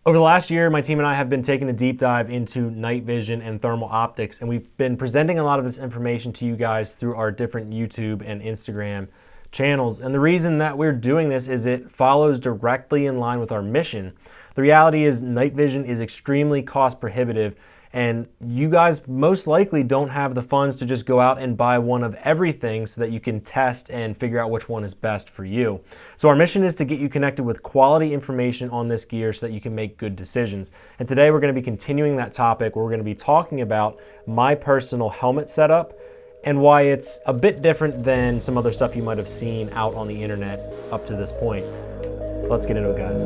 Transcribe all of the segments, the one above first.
Over the last year, my team and I have been taking a deep dive into night vision and thermal optics, and we've been presenting a lot of this information to you guys through our different YouTube and Instagram channels. And the reason that we're doing this is it follows directly in line with our mission. The reality is night vision is extremely cost prohibitive, and you guys most likely don't have the funds to just go out and buy one of everything so that you can test and figure out which one is best for you. So our mission is to get you connected with quality information on this gear so that you can make good decisions. And today we're going to be continuing that topic where we're going to be talking about my personal helmet setup and why it's a bit different than some other stuff you might have seen out on the internet up to this point. Let's get into it, guys.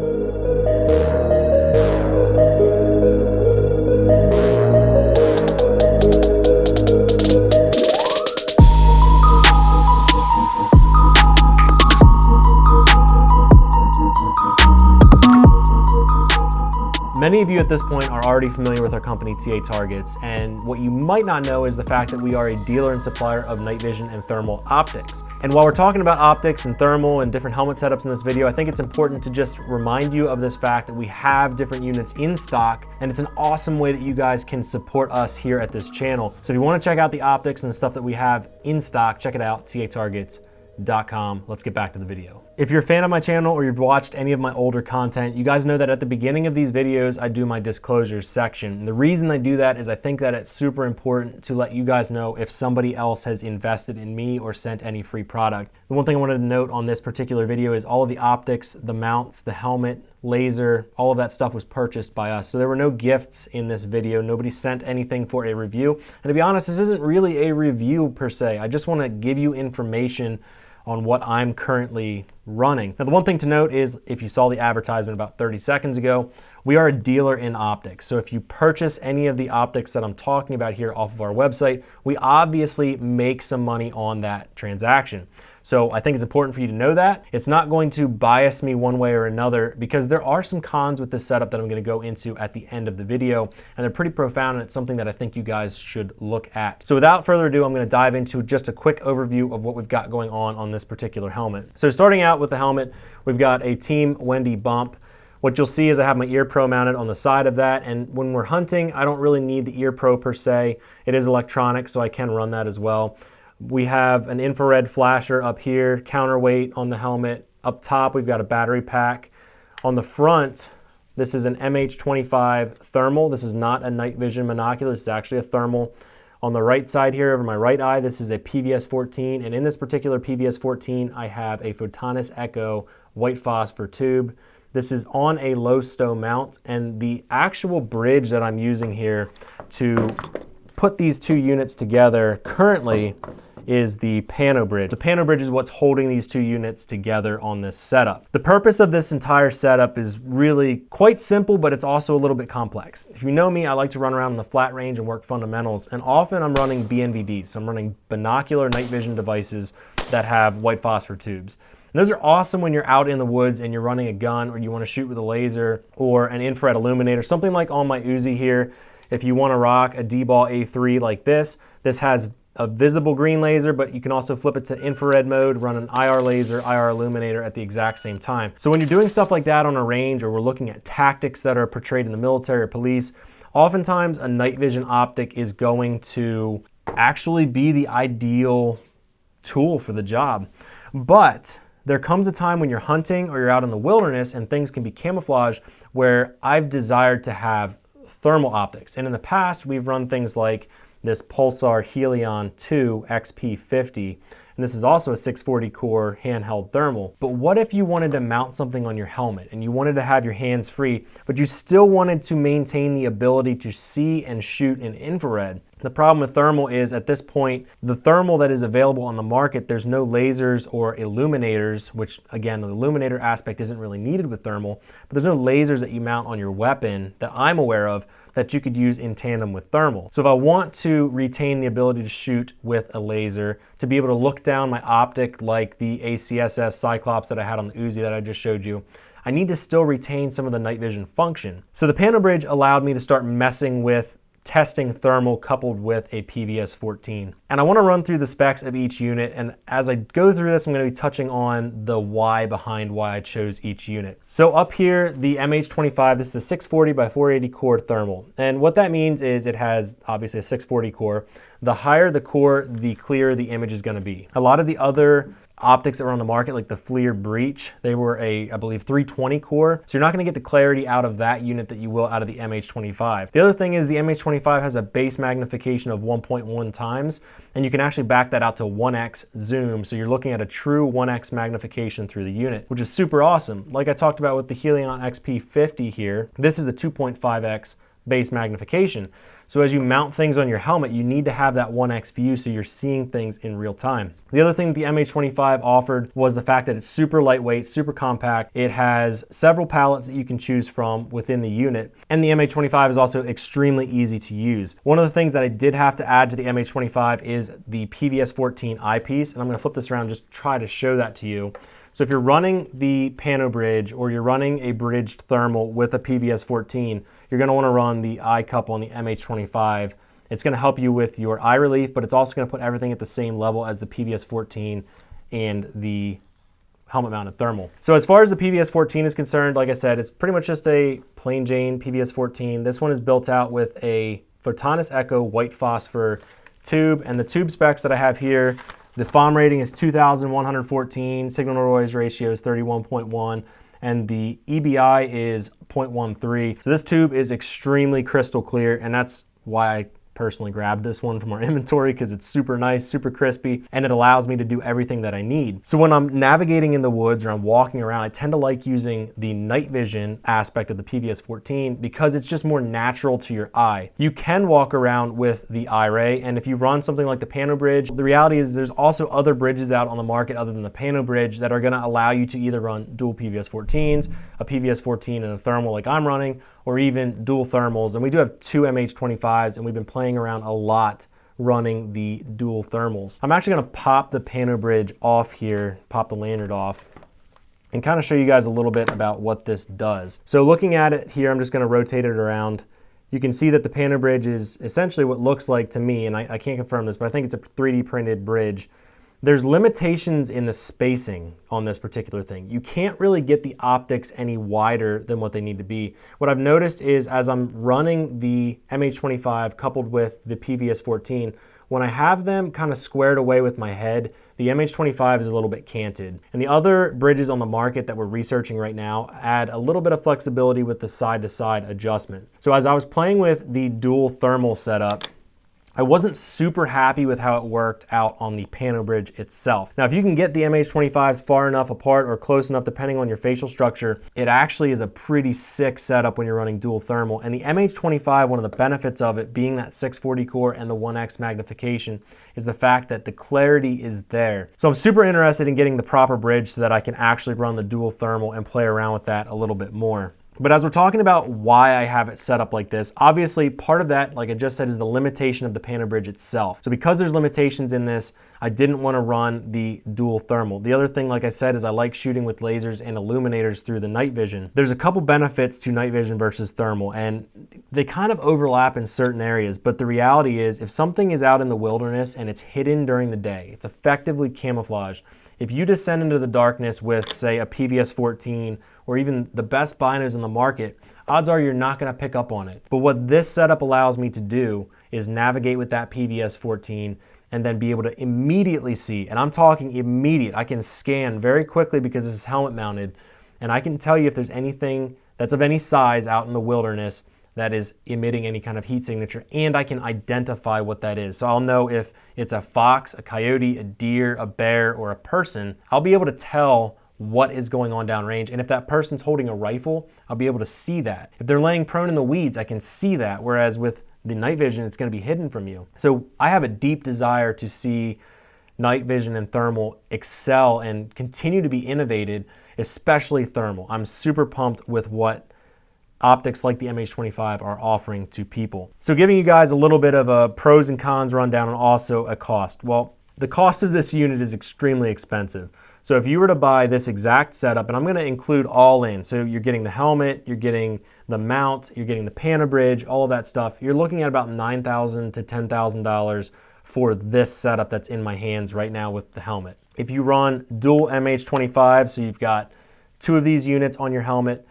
Many of you at this point are already familiar with our company TA Targets, and what you might not know is the fact that we are a dealer and supplier of night vision and thermal optics. And while we're talking about optics and thermal and different helmet setups in this video, I think it's important to just remind you of this fact that we have different units in stock, and it's an awesome way that you guys can support us here at this channel. So if you want to check out the optics and the stuff that we have in stock, check it out, tatargets.com. Let's get back to the video. If you're a fan of my channel or you've watched any of my older content, you guys know that at the beginning of these videos, I do my disclosures section. And the reason I do that is I think that it's super important to let you guys know if somebody else has invested in me or sent any free product. The one thing I wanted to note on this particular video is all of the optics, the mounts, the helmet, laser, all of that stuff was purchased by us. So there were no gifts in this video. Nobody sent anything for a review. And to be honest, this isn't really a review per se. I just want to give you information on what I'm currently running. Now, the one thing to note is if you saw the advertisement about 30 seconds ago, we are a dealer in optics. So if you purchase any of the optics that I'm talking about here off of our website, we obviously make some money on that transaction. So I think it's important for you to know that. It's not going to bias me one way or another because there are some cons with this setup that I'm going to go into at the end of the video, and they're pretty profound, and it's something that I think you guys should look at. So without further ado, I'm going to dive into just a quick overview of what we've got going on this particular helmet. So starting out with the helmet, we've got a Team Wendy bump. What you'll see is I have my ear pro mounted on the side of that, and when we're hunting, I don't really need the ear pro per se. It is electronic, so I can run that as well. We have an infrared flasher up here, counterweight on the helmet. Up top, we've got a battery pack. On the front, this is an MH25 thermal. This is not a night vision monocular. This is actually a thermal. On the right side here, over my right eye, this is a PVS 14. And in this particular PVS 14, I have a Photonis Echo white phosphor tube. This is on a low stow mount. And the actual bridge that I'm using here to put these two units together currently is the pano bridge. The pano bridge is what's holding these two units together on this setup. The purpose of this entire setup is really quite simple, but it's also a little bit complex. If you know me, I like to run around in the flat range and work fundamentals, and often I'm running BNVDs, so I'm running binocular night vision devices that have white phosphor tubes. And those are awesome when you're out in the woods and you're running a gun or you want to shoot with a laser or an infrared illuminator, something like on my Uzi here. If you want to rock a D-Ball A3 like this has a visible green laser, but you can also flip it to infrared mode, run an IR laser, IR illuminator at the exact same time. So when you're doing stuff like that on a range, or we're looking at tactics that are portrayed in the military or police, oftentimes a night vision optic is going to actually be the ideal tool for the job. But there comes a time when you're hunting or you're out in the wilderness and things can be camouflaged where I've desired to have thermal optics. And in the past, we've run things like this Pulsar Helion 2 XP50, and this is also a 640 core handheld thermal. But what if you wanted to mount something on your helmet and you wanted to have your hands free, but you still wanted to maintain the ability to see and shoot in infrared? The problem with thermal is at this point, the thermal that is available on the market, there's no lasers or illuminators, which again, the illuminator aspect isn't really needed with thermal, but there's no lasers that you mount on your weapon that I'm aware of that you could use in tandem with thermal. So if I want to retain the ability to shoot with a laser, to be able to look down my optic like the ACSS Cyclops that I had on the Uzi that I just showed you, I need to still retain some of the night vision function. So the pano bridge allowed me to start messing with testing thermal coupled with a PVS 14. And I want to run through the specs of each unit, and as I go through this, I'm going to be touching on the why behind why I chose each unit. So up here, the MH25, this is a 640 by 480 core thermal. And what that means is it has obviously a 640 core. The higher the core, the clearer the image is going to be. A lot of the other optics that were on the market, like the FLIR Breach, they were I believe 320 core. So you're not going to get the clarity out of that unit that you will out of the MH25. The other thing is the MH25 has a base magnification of 1.1 times, and you can actually back that out to 1x zoom. So you're looking at a true 1x magnification through the unit, which is super awesome. Like I talked about with the Helion XP50 here, this is a 2.5x base magnification. So as you mount things on your helmet, you need to have that 1x view so you're seeing things in real time. The other thing that the MH25 offered was the fact that it's super lightweight, super compact. It has several palettes that you can choose from within the unit. And the MH25 is also extremely easy to use. One of the things that I did have to add to the MH25 is the PVS 14 eyepiece. And I'm going to flip this around and just try to show that to you. So if you're running the pano bridge or you're running a bridged thermal with a PVS 14, you're going to want to run the eye couple on the MH25. It's going to help you with your eye relief, but it's also going to put everything at the same level as the PVS 14 and the helmet mounted thermal. So as far as the PVS 14 is concerned, like I said, it's pretty much just a plain Jane PVS 14. This one is built out with a Photonis Echo white phosphor tube, and the tube specs that I have here, the FOM rating is 2,114, signal to noise ratio is 31.1, and the EBI is 0.13. So this tube is extremely crystal clear, and that's why I personally grabbed this one from our inventory, because it's super nice, super crispy, and it allows me to do everything that I need. So when I'm navigating in the woods or I'm walking around, I tend to like using the night vision aspect of the PVS 14 because it's just more natural to your eye. You can walk around with the iRay, and if you run something like the Pano Bridge, the reality is there's also other bridges out on the market other than the Pano Bridge that are going to allow you to either run dual PVS 14s, a PVS 14 and a thermal like I'm running, or even dual thermals. And we do have two MH25s, and we've been playing around a lot running the dual thermals. I'm actually gonna pop the Pano Bridge off here, pop the lanyard off, and kind of show you guys a little bit about what this does. So looking at it here, I'm just gonna rotate it around. You can see that the Pano Bridge is essentially what looks like to me, and I can't confirm this, but I think it's a 3D printed bridge. There's limitations in the spacing on this particular thing. You can't really get the optics any wider than what they need to be. What I've noticed is as I'm running the MH25 coupled with the PVS 14, when I have them kind of squared away with my head, the MH25 is a little bit canted. And the other bridges on the market that we're researching right now add a little bit of flexibility with the side-to-side adjustment. So as I was playing with the dual thermal setup, I wasn't super happy with how it worked out on the Pano Bridge itself. Now, if you can get the MH25s far enough apart or close enough depending on your facial structure, it actually is a pretty sick setup when you're running dual thermal. And the MH25, one of the benefits of it being that 640 core and the 1x magnification is the fact that the clarity is there. So I'm super interested in getting the proper bridge so that I can actually run the dual thermal and play around with that a little bit more. But as we're talking about why I have it set up like this, obviously part of that, like I just said, is the limitation of the Pano Bridge itself. So because there's limitations in this, I didn't want to run the dual thermal. The other thing, like I said, is I like shooting with lasers and illuminators through the night vision. There's a couple benefits to night vision versus thermal, and they kind of overlap in certain areas, but the reality is if something is out in the wilderness and it's hidden during the day, it's effectively camouflaged. If you descend into the darkness with, say, a PVS 14 or even the best binos in the market, odds are you're not going to pick up on it. But what this setup allows me to do is navigate with that PVS 14 and then be able to immediately see, and I'm talking immediate, I can scan very quickly because this is helmet mounted, and I can tell you if there's anything that's of any size out in the wilderness that is emitting any kind of heat signature, and I can identify what that is. So I'll know if it's a fox, a coyote, a deer, a bear, or a person. I'll be able to tell what is going on downrange, and if that person's holding a rifle, I'll be able to see that. If they're laying prone in the weeds, I can see that, whereas with the night vision, it's gonna be hidden from you. So I have a deep desire to see night vision and thermal excel and continue to be innovated, especially thermal. I'm super pumped with what optics like the MH25 are offering to people. So giving you guys a little bit of a pros and cons rundown and also a cost. Well, the cost of this unit is extremely expensive. So if you were to buy this exact setup, and I'm going to include all in, so you're getting the helmet, you're getting the mount, you're getting the pana bridge, all of that stuff, you're looking at about $9,000 to $10,000 for this setup that's in my hands right now with the helmet. If you run dual MH25, so you've got two of these units on your helmet,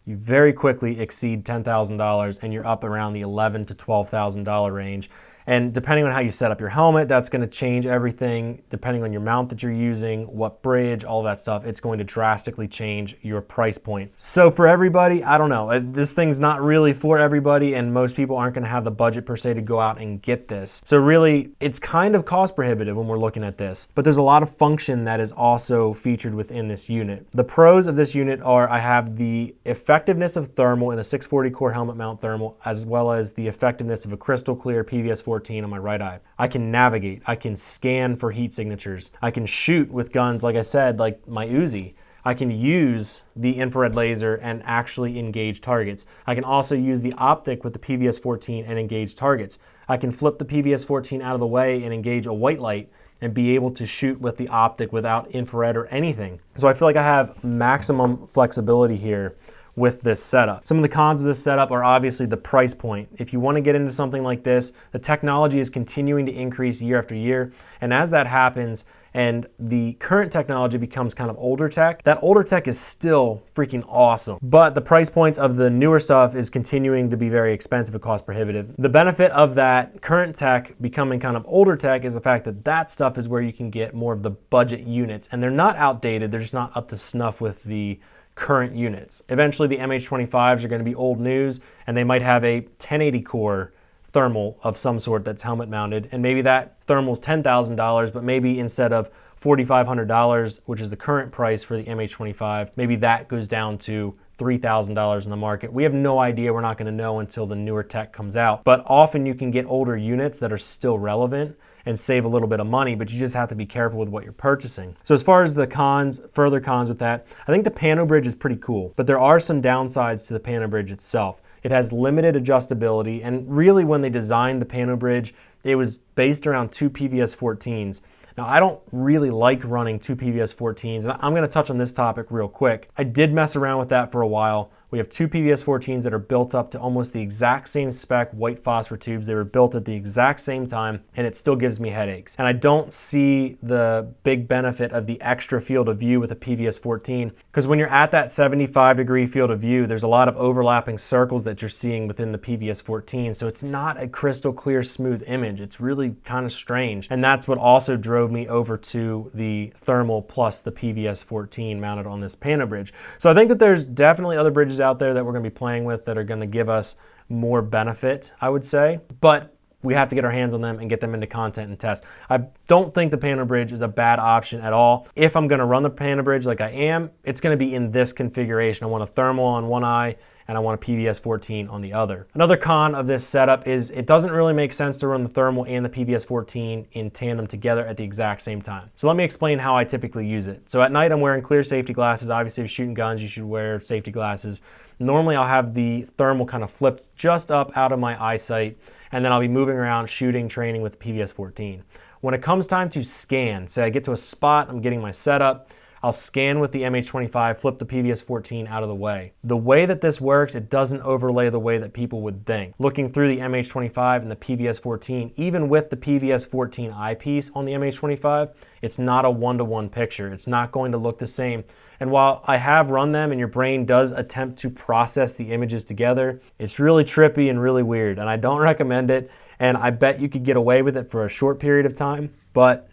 you very quickly exceed $10,000 and you're up around the $11,000 to $12,000 range. And depending on how you set up your helmet, that's going to change everything. Depending on your mount that you're using, what bridge, all that stuff, it's going to drastically change your price point. So for everybody, I don't know. This thing's not really for everybody, and most people aren't going to have the budget per se to go out and get this. So really, it's kind of cost prohibitive when we're looking at this. But there's a lot of function that is also featured within this unit. The pros of this unit are I have the effectiveness of thermal in a 640 core helmet mount thermal, as well as the effectiveness of a crystal clear PVS 14 on my right eye. I can navigate, I can scan for heat signatures, I can shoot with guns, like I said, like my Uzi. I can use the infrared laser and actually engage targets. I can also use the optic with the PVS 14 and engage targets. I can flip the PVS 14 out of the way and engage a white light and be able to shoot with the optic without infrared or anything. So I feel like I have maximum flexibility here with this setup. Some of the cons of this setup are obviously the price point. If you want to get into something like this, the technology is continuing to increase year after year. And as that happens and the current technology becomes kind of older tech, that older tech is still freaking awesome. But the price points of the newer stuff is continuing to be very expensive and cost prohibitive. The benefit of that current tech becoming kind of older tech is the fact that that stuff is where you can get more of the budget units. And they're not outdated, they're just not up to snuff with the current units. Eventually the MH25s are going to be old news, and they might have a 1080 core thermal of some sort that's helmet mounted, and maybe that thermal is $10,000, but maybe instead of $4,500, which is the current price for the MH25, maybe that goes down to $3,000 in the market. We have no idea. We're not going to know until the newer tech comes out. But often you can get older units that are still relevant and save a little bit of money, but you just have to be careful with what you're purchasing. So as far as the cons, further cons with that, I think the pano bridge is pretty cool, but there are some downsides to the pano bridge itself. It has limited adjustability, and really when they designed the pano bridge, it was based around two PVS 14s. Now, I don't really like running two PVS 14s, and I'm going to touch on this topic real quick. I did mess around with that for a while. We have two PVS 14s that are built up to almost the exact same spec white phosphor tubes. They were built at the exact same time, and it still gives me headaches. And I don't see the big benefit of the extra field of view with a PVS 14, because when you're at that 75-degree field of view, there's a lot of overlapping circles that you're seeing within the PVS 14, so it's not a crystal clear, smooth image. It's really kind of strange, and that's what also drove me over to the thermal plus the PVS 14 mounted on this pano bridge. So I think that there's definitely other bridges out there that we're going to be playing with that are going to give us more benefit, I would say, but we have to get our hands on them and get them into content and test. I don't think the pano bridge is a bad option at all. If I'm going to run the pano bridge like I am, it's going to be in this configuration. I want a thermal on one eye and I want a PVS 14 on the other. Another con of this setup is it doesn't really make sense to run the thermal and the PVS 14 in tandem together at the exact same time. So let me explain how I typically use it. So at night I'm wearing clear safety glasses. Obviously if you're shooting guns, you should wear safety glasses. Normally I'll have the thermal kind of flipped just up out of my eyesight, and then I'll be moving around shooting, training with the PVS 14. When it comes time to scan, say I get to a spot, I'm getting my setup, I'll scan with the MH25, flip the PVS 14 out of the way. The way that this works, it doesn't overlay the way that people would think. Looking through the MH25 and the PVS 14, even with the PVS 14 eyepiece on the MH25, it's not a one-to-one picture. It's not going to look the same. And while I have run them and your brain does attempt to process the images together, it's really trippy and really weird, and I don't recommend it. And I bet you could get away with it for a short period of time, but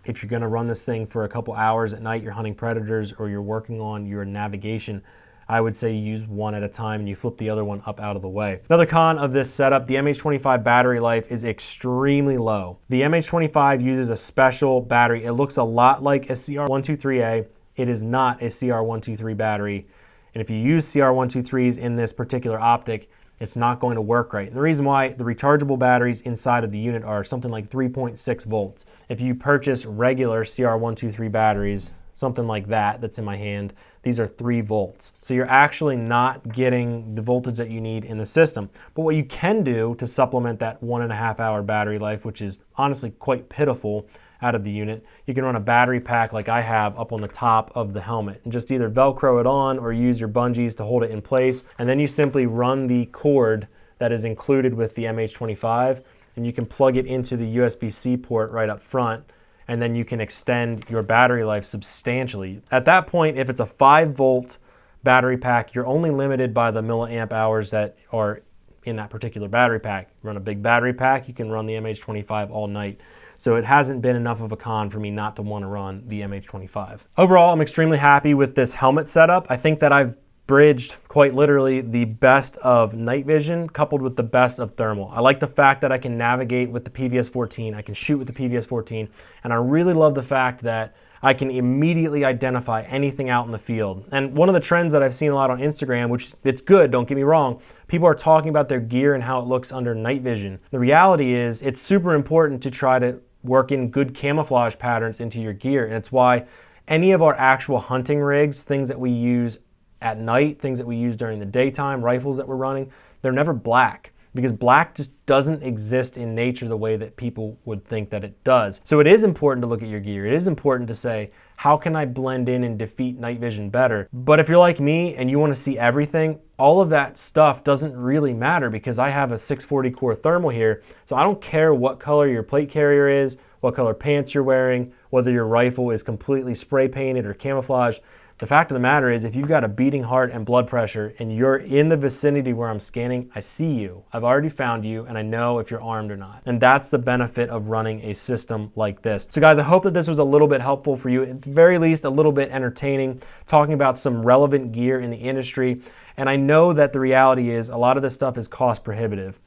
if you're going to run this thing for a couple hours at night, you're hunting predators or you're working on your navigation, I would say you use one at a time and you flip the other one up out of the way. Another con of this setup, the MH25 battery life is extremely low. The MH25 uses a special battery. It looks a lot like a CR123A. It is not a CR123 battery. And if you use CR123s in this particular optic, it's not going to work right. And the reason why, the rechargeable batteries inside of the unit are something like 3.6 volts. If you purchase regular CR123 batteries, something like that that's in my hand, these are 3 volts. So you're actually not getting the voltage that you need in the system. But what you can do to supplement that 1.5 hour battery life, which is honestly quite pitiful out of the unit. You can run a battery pack like I have up on the top of the helmet and just either Velcro it on or use your bungees to hold it in place. And then you simply run the cord that is included with the MH25 and you can plug it into the USB-C port right up front, and then you can extend your battery life substantially. At that point, if it's a 5-volt battery pack, you're only limited by the milliamp hours that are in that particular battery pack. You run a big battery pack, you can run the MH25 all night. So it hasn't been enough of a con for me not to want to run the MH25. Overall, I'm extremely happy with this helmet setup. I think that I've bridged quite literally the best of night vision coupled with the best of thermal. I like the fact that I can navigate with the PVS14, I can shoot with the PVS14, and I really love the fact that I can immediately identify anything out in the field. And one of the trends that I've seen a lot on Instagram, which it's good, don't get me wrong, people are talking about their gear and how it looks under night vision. The reality is it's super important to try to work in good camouflage patterns into your gear, and it's why any of our actual hunting rigs, things that we use at night, things that we use during the daytime, rifles that we're running, they're never black, because black just doesn't exist in nature the way that people would think that it does. So it is important to look at your gear. It is important to say, how can I blend in and defeat night vision better? But if you're like me and you want to see everything, all of that stuff doesn't really matter because I have a 640 core thermal here. So I don't care what color your plate carrier is, what color pants you're wearing, whether your rifle is completely spray painted or camouflaged. The fact of the matter is, if you've got a beating heart and blood pressure and you're in the vicinity where I'm scanning, I see you. I've already found you and I know if you're armed or not. And that's the benefit of running a system like this. So guys, I hope that this was a little bit helpful for you, at the very least a little bit entertaining, talking about some relevant gear in the industry. And I know that the reality is a lot of this stuff is cost prohibitive.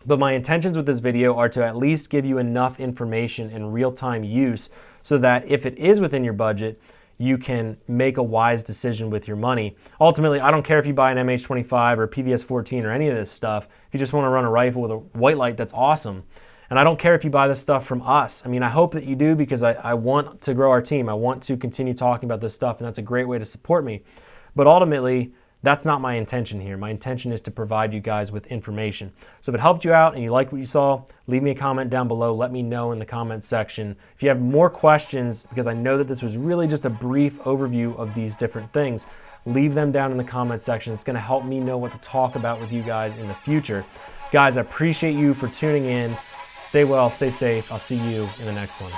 But my intentions with this video are to at least give you enough information in real-time use so that if it is within your budget, you can make a wise decision with your money. Ultimately, I don't care if you buy an MH25 or a PVS14 or any of this stuff. If you just want to run a rifle with a white light, that's awesome. And I don't care if you buy this stuff from us. I mean, I hope that you do because I want to grow our team. I want to continue talking about this stuff, and that's a great way to support me. But ultimately, that's not my intention here. My intention is to provide you guys with information. So if it helped you out and you like what you saw, leave me a comment down below. Let me know in the comments section. If you have more questions, because I know that this was really just a brief overview of these different things, leave them down in the comment section. It's going to help me know what to talk about with you guys in the future. Guys, I appreciate you for tuning in. Stay well, stay safe. I'll see you in the next one.